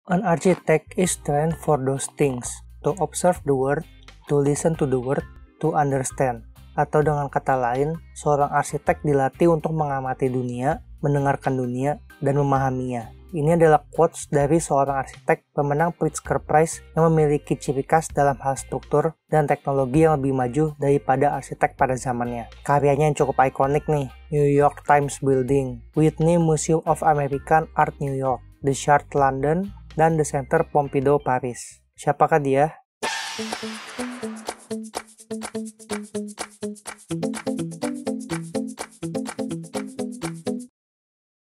An architect is trained for those things, to observe the world, to listen to the world, to understand. Atau dengan kata lain, seorang arsitek dilatih untuk mengamati dunia, mendengarkan dunia, dan memahaminya. Ini adalah quotes dari seorang arsitek pemenang Pritzker Prize yang memiliki ciri khas dalam hal struktur dan teknologi yang lebih maju daripada arsitek pada zamannya. Karyanya yang cukup ikonik nih, New York Times Building, Whitney Museum of American Art New York, The Shard London, dan The Centre Pompidou Paris. Siapakah dia?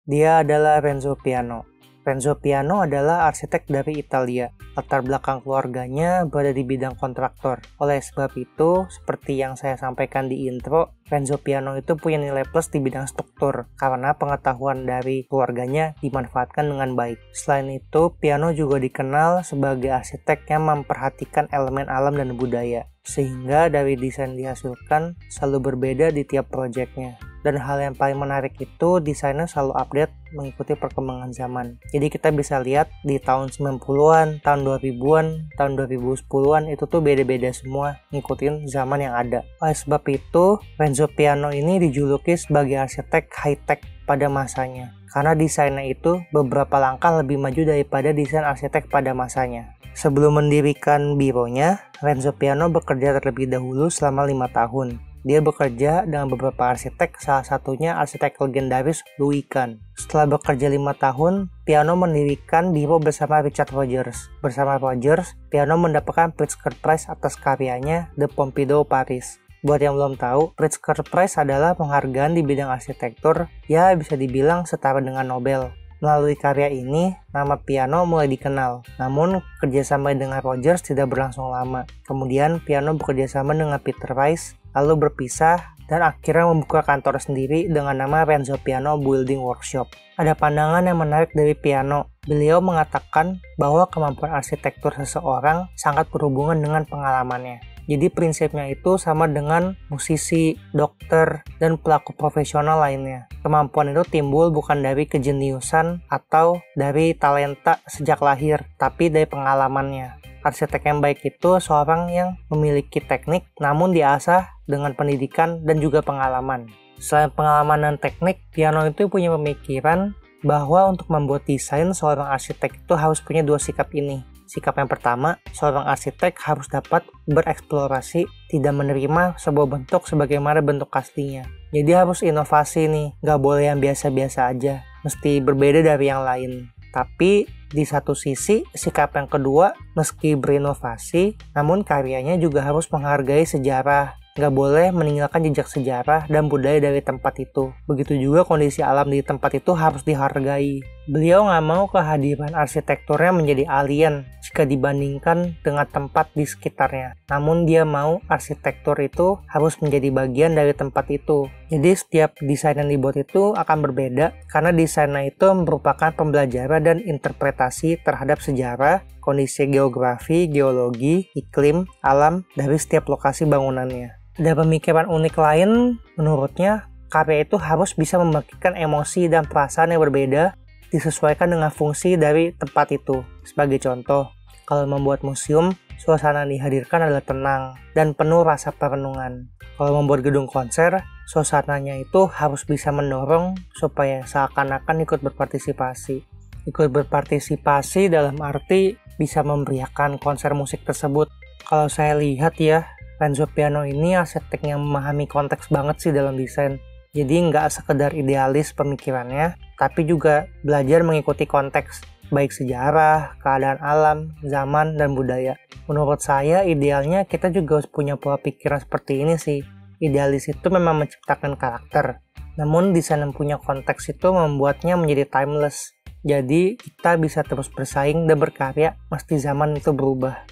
Dia adalah Renzo Piano. Renzo Piano adalah arsitek dari Italia. Latar belakang keluarganya berada di bidang kontraktor. Oleh sebab itu, seperti yang saya sampaikan di intro, Renzo Piano itu punya nilai plus di bidang struktur karena pengetahuan dari keluarganya dimanfaatkan dengan baik. Selain itu, Piano juga dikenal sebagai arsitek yang memperhatikan elemen alam dan budaya, sehingga dari desain dihasilkan selalu berbeda di tiap proyeknya. Dan hal yang paling menarik itu desainnya selalu update mengikuti perkembangan zaman. Jadi kita bisa lihat di tahun 90-an, tahun 2000-an, tahun 2010-an itu tuh beda-beda semua ngikutin zaman yang ada. Oleh sebab itu, Renzo Piano ini dijuluki sebagai arsitek high-tech pada masanya. Karena desainnya itu beberapa langkah lebih maju daripada desain arsitek pada masanya. Sebelum mendirikan bironya, Renzo Piano bekerja terlebih dahulu selama 5 tahun. Dia bekerja dengan beberapa arsitek, salah satunya arsitek legendaris Louis Kahn. Setelah bekerja 5 tahun, Piano mendirikan biro bersama Richard Rogers. Bersama Rogers, Piano mendapatkan Pritzker Prize atas karyanya The Pompidou Paris. Buat yang belum tahu, Pritzker Prize adalah penghargaan di bidang arsitektur, ya bisa dibilang setara dengan Nobel. Melalui karya ini, nama Piano mulai dikenal. Namun, kerjasama dengan Rogers tidak berlangsung lama. Kemudian, Piano bekerjasama dengan Peter Weiss, lalu berpisah, dan akhirnya membuka kantor sendiri dengan nama Renzo Piano Building Workshop. Ada pandangan yang menarik dari Piano. Beliau mengatakan bahwa kemampuan arsitektur seseorang sangat berhubungan dengan pengalamannya. Jadi prinsipnya itu sama dengan musisi, dokter, dan pelaku profesional lainnya. Kemampuan itu timbul bukan dari kejeniusan atau dari talenta sejak lahir, tapi dari pengalamannya. Arsitek yang baik itu seorang yang memiliki teknik namun diasah dengan pendidikan dan juga pengalaman. Selain pengalaman dan teknik, Piano itu punya pemikiran bahwa untuk membuat desain, seorang arsitek itu harus punya 2 sikap ini. Sikap yang pertama, seorang arsitek harus dapat bereksplorasi, tidak menerima sebuah bentuk sebagaimana bentuk aslinya. Jadi harus inovasi nih, nggak boleh yang biasa-biasa aja, mesti berbeda dari yang lain. Tapi di satu sisi, sikap yang kedua, meski berinovasi, namun karyanya juga harus menghargai sejarah. Nggak boleh meninggalkan jejak sejarah dan budaya dari tempat itu. Begitu juga kondisi alam di tempat itu harus dihargai. Beliau nggak mau kehadiran arsitekturnya menjadi alien jika dibandingkan dengan tempat di sekitarnya. Namun dia mau arsitektur itu harus menjadi bagian dari tempat itu. Jadi setiap desain yang dibuat itu akan berbeda karena desainnya itu merupakan pembelajaran dan interpretasi terhadap sejarah, kondisi geografi, geologi, iklim, alam dari setiap lokasi bangunannya. Ada pemikiran unik lain, menurutnya karya itu harus bisa membangkitkan emosi dan perasaan yang berbeda disesuaikan dengan fungsi dari tempat itu. Sebagai contoh, kalau membuat museum, suasana yang dihadirkan adalah tenang dan penuh rasa perenungan. Kalau membuat gedung konser, suasananya itu harus bisa mendorong supaya seakan-akan ikut berpartisipasi. Ikut berpartisipasi dalam arti bisa memberiakan konser musik tersebut. Kalau saya lihat ya, Renzo Piano ini arsitek yang memahami konteks banget sih dalam desain. Jadi nggak sekedar idealis pemikirannya, tapi juga belajar mengikuti konteks, baik sejarah, keadaan alam, zaman, dan budaya. Menurut saya idealnya kita juga harus punya pola pikiran seperti ini sih. Idealis itu memang menciptakan karakter, namun desain yang punya konteks itu membuatnya menjadi timeless. Jadi kita bisa terus bersaing dan berkarya meski zaman itu berubah.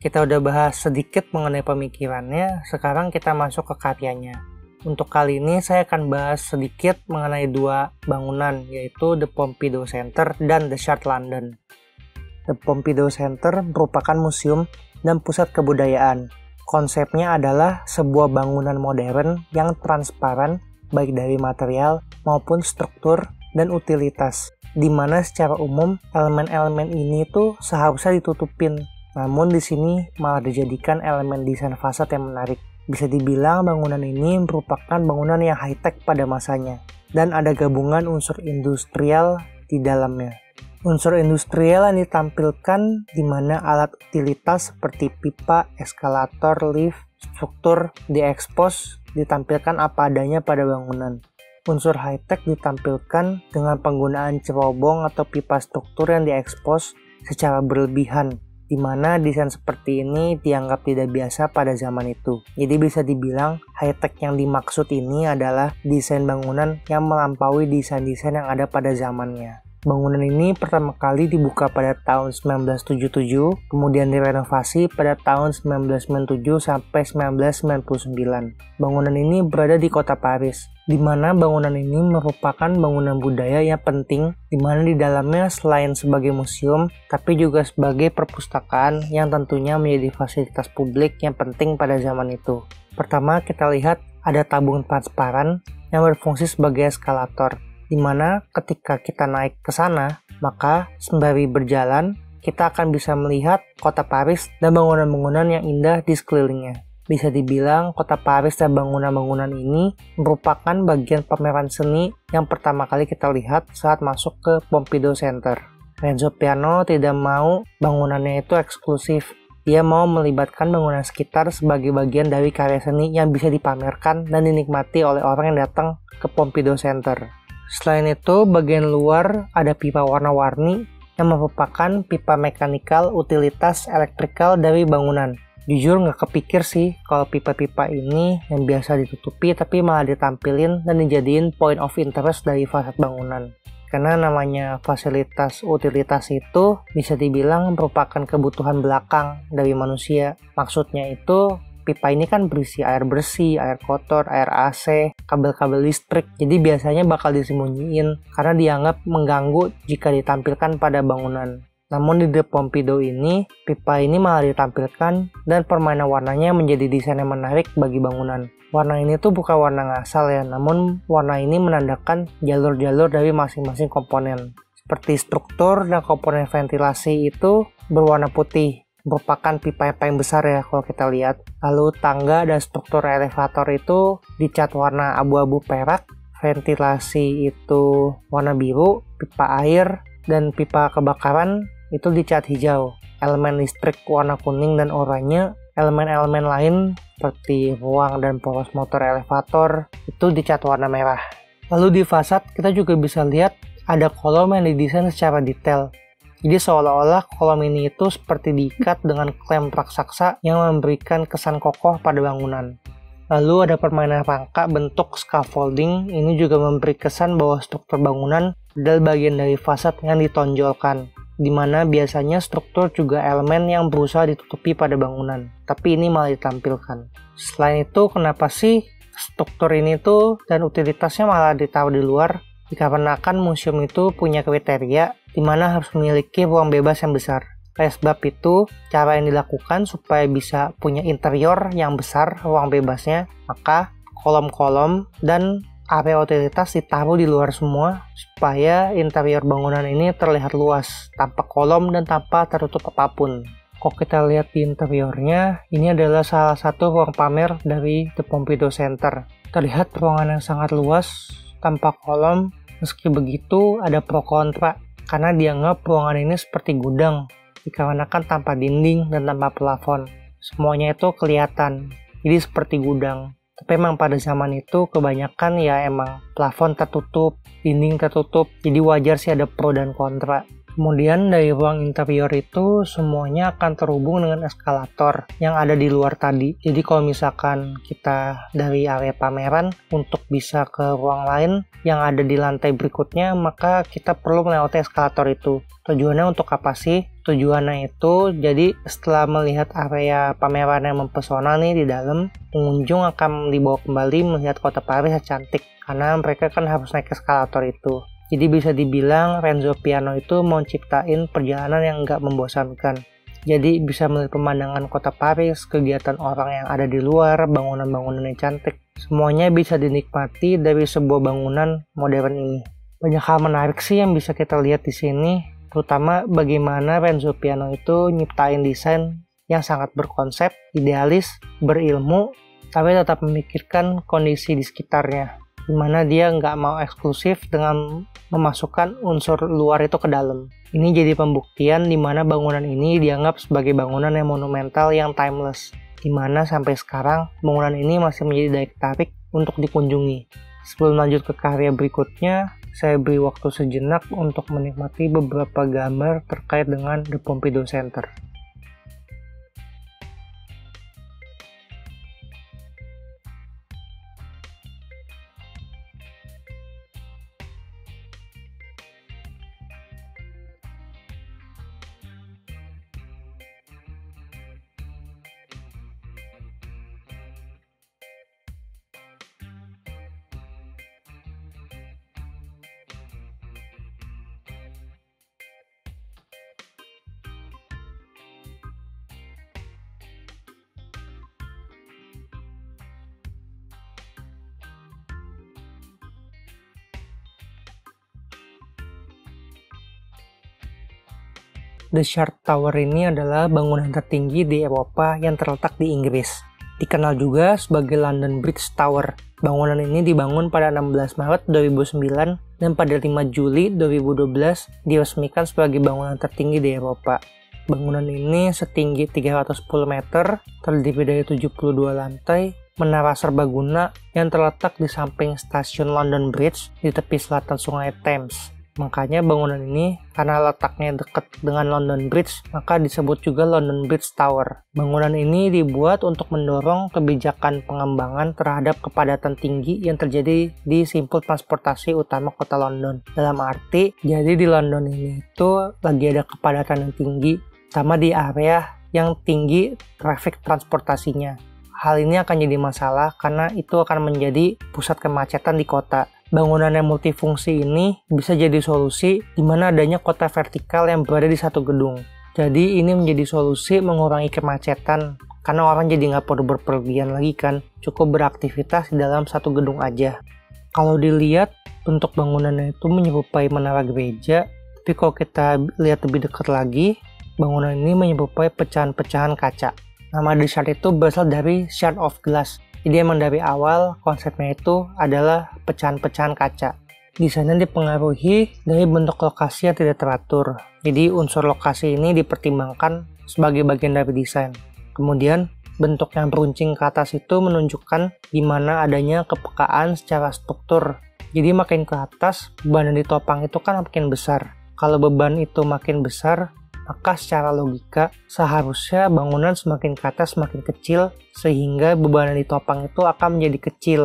Kita udah bahas sedikit mengenai pemikirannya, sekarang kita masuk ke karyanya. Untuk kali ini saya akan bahas sedikit mengenai 2 bangunan, yaitu The Pompidou Center dan The Shard London. The Pompidou Center merupakan museum dan pusat kebudayaan. Konsepnya adalah sebuah bangunan modern yang transparan, baik dari material maupun struktur dan utilitas. dimana secara umum elemen-elemen ini tuh seharusnya ditutupin. Namun di sini malah dijadikan elemen desain fasad yang menarik. Bisa dibilang bangunan ini merupakan bangunan yang high-tech pada masanya, dan ada gabungan unsur industrial di dalamnya. Unsur industrial yang ditampilkan di mana alat utilitas seperti pipa, eskalator, lift, struktur diekspos ditampilkan apa adanya pada bangunan. Unsur high-tech ditampilkan dengan penggunaan cerobong atau pipa struktur yang diekspos secara berlebihan, di mana desain seperti ini dianggap tidak biasa pada zaman itu. Jadi bisa dibilang high-tech yang dimaksud ini adalah desain bangunan yang melampaui desain-desain yang ada pada zamannya. Bangunan ini pertama kali dibuka pada tahun 1977, kemudian direnovasi pada tahun 1997 sampai 1999. Bangunan ini berada di kota Paris, di mana bangunan ini merupakan bangunan budaya yang penting, di mana di dalamnya selain sebagai museum, tapi juga sebagai perpustakaan yang tentunya menjadi fasilitas publik yang penting pada zaman itu. Pertama, kita lihat ada tabung transparan yang berfungsi sebagai eskalator, di mana ketika kita naik ke sana, maka sembari berjalan, kita akan bisa melihat kota Paris dan bangunan-bangunan yang indah di sekelilingnya. Bisa dibilang kota Paris dan bangunan-bangunan ini merupakan bagian pameran seni yang pertama kali kita lihat saat masuk ke Pompidou Center. Renzo Piano tidak mau bangunannya itu eksklusif. Dia mau melibatkan bangunan sekitar sebagai bagian dari karya seni yang bisa dipamerkan dan dinikmati oleh orang yang datang ke Pompidou Center. Selain itu, bagian luar ada pipa warna-warni yang merupakan pipa mekanikal utilitas elektrikal dari bangunan. Jujur nggak kepikir sih kalau pipa-pipa ini yang biasa ditutupi tapi malah ditampilin dan dijadiin point of interest dari fasad bangunan. Karena namanya fasilitas utilitas itu bisa dibilang merupakan kebutuhan belakang dari manusia. Maksudnya itu pipa ini kan berisi air bersih, air kotor, air AC, kabel-kabel listrik. Jadi biasanya bakal disembunyiin karena dianggap mengganggu jika ditampilkan pada bangunan. Namun di The Pompidou ini, pipa ini malah ditampilkan dan permainan warnanya menjadi desain yang menarik bagi bangunan. Warna ini tuh bukan warna ngasal ya, namun warna ini menandakan jalur-jalur dari masing-masing komponen. Seperti struktur dan komponen ventilasi itu berwarna putih, merupakan pipa yang paling besar ya kalau kita lihat. Lalu tangga dan struktur elevator itu dicat warna abu-abu perak, ventilasi itu warna biru, pipa air dan pipa kebakaran itu dicat hijau. Elemen listrik warna kuning dan oranye, elemen-elemen lain seperti ruang dan poros motor elevator itu dicat warna merah. Lalu di fasad kita juga bisa lihat ada kolom yang didesain secara detail. Jadi seolah-olah kolom ini itu seperti diikat dengan klem raksasa yang memberikan kesan kokoh pada bangunan. Lalu ada permainan rangka bentuk scaffolding, ini juga memberi kesan bahwa struktur bangunan adalah bagian dari fasad yang ditonjolkan, di mana biasanya struktur juga elemen yang berusaha ditutupi pada bangunan, tapi ini malah ditampilkan. Selain itu, kenapa sih struktur ini tuh dan utilitasnya malah ditaruh di luar? Dikarenakan museum itu punya kriteria di mana harus memiliki ruang bebas yang besar. Oleh sebab itu, cara yang dilakukan supaya bisa punya interior yang besar, ruang bebasnya, maka kolom-kolom dan area utilitas ditaruh di luar semua supaya interior bangunan ini terlihat luas, tanpa kolom dan tanpa tertutup apapun. Kalau kita lihat di interiornya, ini adalah salah satu ruang pamer dari The Pompidou Center. Terlihat ruangan yang sangat luas, tanpa kolom. Meski begitu, ada pro kontra, karena dianggap ruangan ini seperti gudang, dikarenakan tanpa dinding dan tanpa plafon. Semuanya itu kelihatan, jadi seperti gudang. Tapi emang pada zaman itu kebanyakan ya emang plafon tertutup, dinding tertutup, jadi wajar sih ada pro dan kontra. Kemudian dari ruang interior itu semuanya akan terhubung dengan eskalator yang ada di luar tadi. Jadi kalau misalkan kita dari area pameran untuk bisa ke ruang lain yang ada di lantai berikutnya, maka kita perlu melewati eskalator itu. Tujuannya untuk apa sih? Tujuannya itu jadi setelah melihat area pameran yang mempesona nih di dalam, pengunjung akan dibawa kembali melihat kota Paris yang cantik karena mereka kan harus naik eskalator itu. Jadi bisa dibilang Renzo Piano itu mau ciptain perjalanan yang nggak membosankan. Jadi bisa melihat pemandangan kota Paris, kegiatan orang yang ada di luar, bangunan-bangunan yang cantik. Semuanya bisa dinikmati dari sebuah bangunan modern ini. Banyak hal menarik sih yang bisa kita lihat di sini, terutama bagaimana Renzo Piano itu nyiptain desain yang sangat berkonsep, idealis, berilmu, tapi tetap memikirkan kondisi di sekitarnya, dimana dia nggak mau eksklusif dengan memasukkan unsur luar itu ke dalam. Ini jadi pembuktian dimana bangunan ini dianggap sebagai bangunan yang monumental yang timeless, dimana sampai sekarang bangunan ini masih menjadi daya tarik untuk dikunjungi. Sebelum lanjut ke karya berikutnya, saya beri waktu sejenak untuk menikmati beberapa gambar terkait dengan The Pompidou Center. The Shard Tower ini adalah bangunan tertinggi di Eropa yang terletak di Inggris. Dikenal juga sebagai London Bridge Tower. Bangunan ini dibangun pada 16 Maret 2009 dan pada 5 Juli 2012 diresmikan sebagai bangunan tertinggi di Eropa. Bangunan ini setinggi 310 meter, terdiri dari 72 lantai, menara serbaguna yang terletak di samping stasiun London Bridge di tepi selatan Sungai Thames. Makanya bangunan ini karena letaknya dekat dengan London Bridge, maka disebut juga London Bridge Tower. Bangunan ini dibuat untuk mendorong kebijakan pengembangan terhadap kepadatan tinggi yang terjadi di simpul transportasi utama kota London. Dalam arti, jadi di London ini itu lagi ada kepadatan yang tinggi, sama di area yang tinggi traffic transportasinya. Hal ini akan jadi masalah karena itu akan menjadi pusat kemacetan di kota. Bangunan yang multifungsi ini bisa jadi solusi di mana adanya kota vertikal yang berada di satu gedung. Jadi ini menjadi solusi mengurangi kemacetan karena orang jadi nggak perlu berpergian lagi kan, cukup beraktivitas di dalam satu gedung aja. Kalau dilihat bentuk bangunannya itu menyerupai menara gereja, tapi kalau kita lihat lebih dekat lagi, bangunan ini menyerupai pecahan-pecahan kaca. Nama The Shard itu berasal dari Shard of Glass. Jadi emang dari awal konsepnya itu adalah pecahan-pecahan kaca. Desainnya dipengaruhi dari bentuk lokasi yang tidak teratur. Jadi unsur lokasi ini dipertimbangkan sebagai bagian dari desain. Kemudian bentuk yang beruncing ke atas itu menunjukkan di mana adanya kepekaan secara struktur. Jadi makin ke atas, beban yang ditopang itu kan makin besar. Kalau beban itu makin besar, maka secara logika seharusnya bangunan semakin ke atas semakin kecil sehingga beban yang ditopang itu akan menjadi kecil.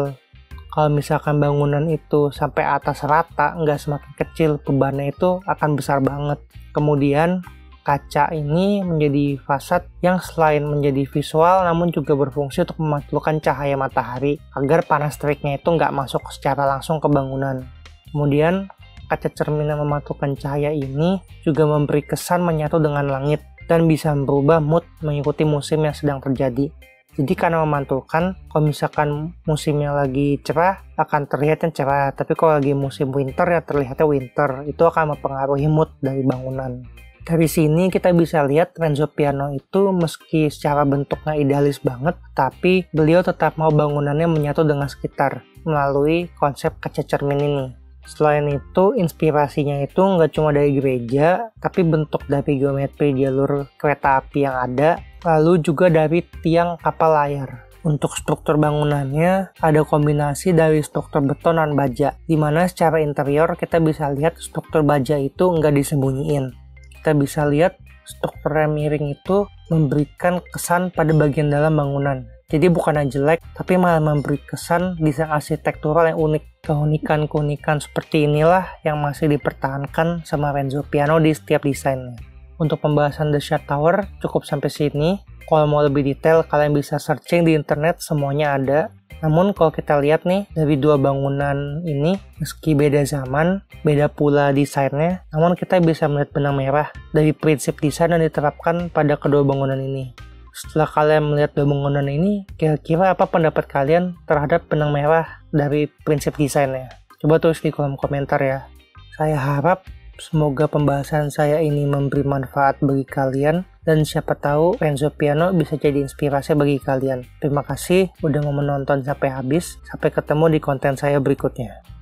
Kalau misalkan bangunan itu sampai atas rata, nggak semakin kecil, bebannya itu akan besar banget. Kemudian kaca ini menjadi fasad yang selain menjadi visual namun juga berfungsi untuk memantulkan cahaya matahari agar panas teriknya itu nggak masuk secara langsung ke bangunan. Kemudian kaca cermin yang memantulkan cahaya ini juga memberi kesan menyatu dengan langit dan bisa berubah mood mengikuti musim yang sedang terjadi. Jadi karena memantulkan, kalau misalkan musimnya lagi cerah akan terlihat yang cerah, tapi kalau lagi musim winter ya terlihatnya winter. Itu akan mempengaruhi mood dari bangunan. Dari sini kita bisa lihat Renzo Piano itu meski secara bentuknya idealis banget, tapi beliau tetap mau bangunannya menyatu dengan sekitar melalui konsep kaca cermin ini. Selain itu, inspirasinya itu nggak cuma dari gereja, tapi bentuk dari geometri jalur kereta api yang ada, lalu juga dari tiang kapal layar. Untuk struktur bangunannya, ada kombinasi dari struktur beton dan baja, di mana secara interior kita bisa lihat struktur baja itu nggak disembunyiin. Kita bisa lihat struktur yang miring itu memberikan kesan pada bagian dalam bangunan. Jadi bukannya jelek, tapi malah memberi kesan desain arsitektural yang unik. Keunikan-keunikan seperti inilah yang masih dipertahankan sama Renzo Piano di setiap desainnya. Untuk pembahasan The Shard Tower cukup sampai sini. Kalau mau lebih detail, kalian bisa searching di internet, semuanya ada. Namun kalau kita lihat nih, dari dua bangunan ini, meski beda zaman, beda pula desainnya, namun kita bisa melihat benang merah dari prinsip desain yang diterapkan pada kedua bangunan ini. Setelah kalian melihat dua bangunan ini, kira-kira apa pendapat kalian terhadap benang merah dari prinsip desainnya? Coba tulis di kolom komentar ya. Saya harap semoga pembahasan saya ini memberi manfaat bagi kalian, dan siapa tahu Renzo Piano bisa jadi inspirasi bagi kalian. Terima kasih udah mau menonton sampai habis. Sampai ketemu di konten saya berikutnya.